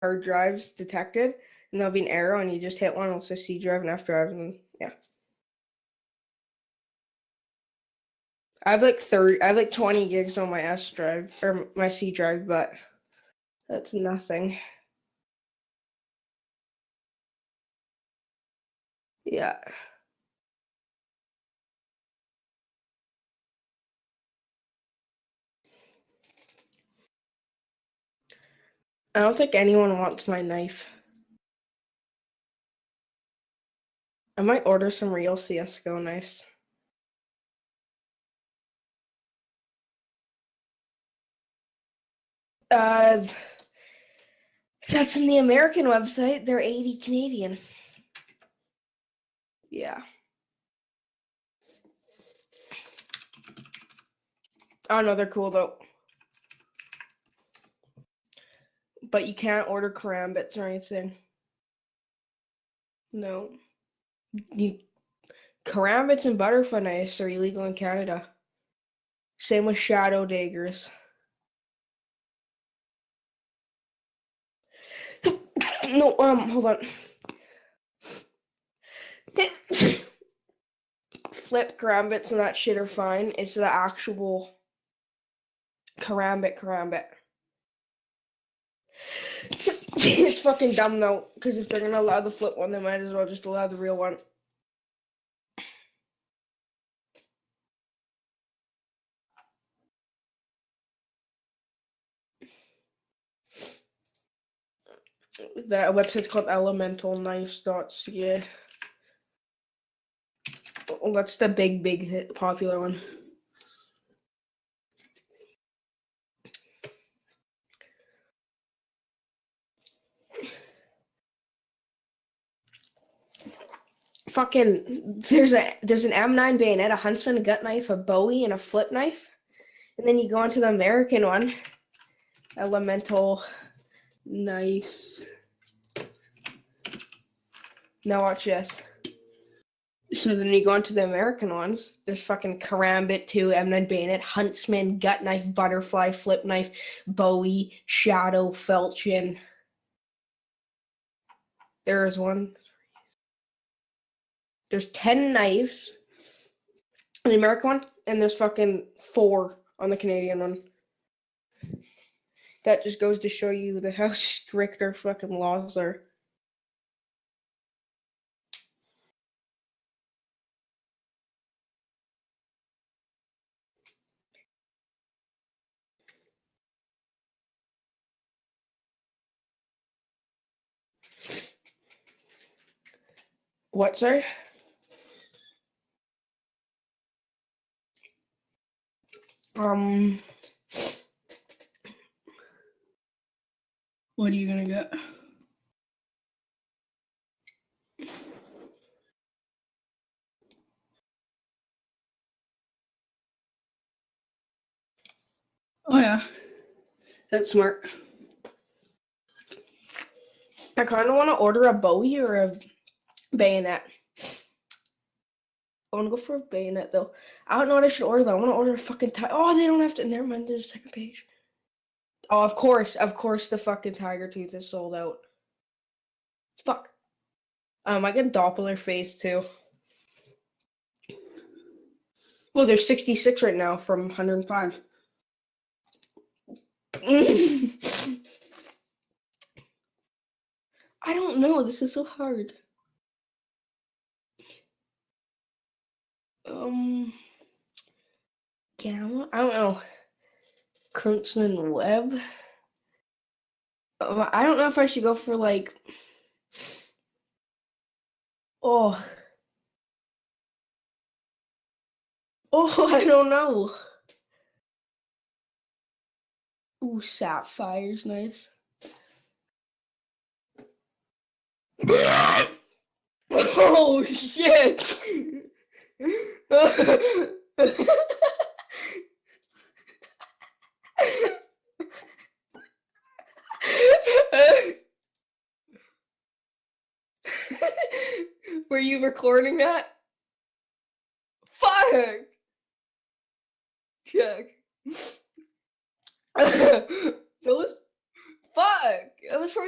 hard drives detected, and there'll be an arrow, and you just hit one, it'll say C drive and F drive, and yeah. I have like 20 gigs on my S drive or my C drive, but that's nothing. Yeah. I don't think anyone wants my knife. I might order some real CSGO knives. That's in the American website. They're 80 Canadian. Yeah. Oh no, they're cool though. But you can't order karambits or anything. No. Karambits and butterfly knives are illegal in Canada. Same with shadow daggers. No, hold on. Flip karambits and that shit are fine. It's the actual karambit. It's fucking dumb though, because if they're gonna allow the flip one, they might as well just allow the real one. That website's called elementalknives.ca. Well, that's the big popular one. Fucking there's an M9 bayonet, a huntsman, a gut knife, a Bowie, and a flip knife. And then you go onto the American one. Elemental knife. Now watch this. So then you go into the American ones. There's fucking Karambit 2, M9 bayonet, huntsman, gut knife, butterfly, flip knife, Bowie, shadow, falchion. There is one. There's 10 knives on the American one, and there's fucking 4 on the Canadian one. That just goes to show you how strict our fucking laws are. What, sir? What are you gonna get? Oh yeah, that's smart. I kind of want to order a Bowie or a bayonet. I want to go for a bayonet though. I don't know what I should order though. I want to order a fucking tiger. Oh, they don't have to. Never mind. There's a second page. Oh, of course, the fucking tiger tooth is sold out. Fuck. I get Doppler face too. Well, there's 66 right now from 105. I don't know. This is so hard. Gamma? I don't know. Crimson Web? I don't know if I should go for like... Oh, I don't know. Ooh, Sapphire's nice. Oh, shit! Were you recording that? Fuck! Check. Phyllis? fuck? It was for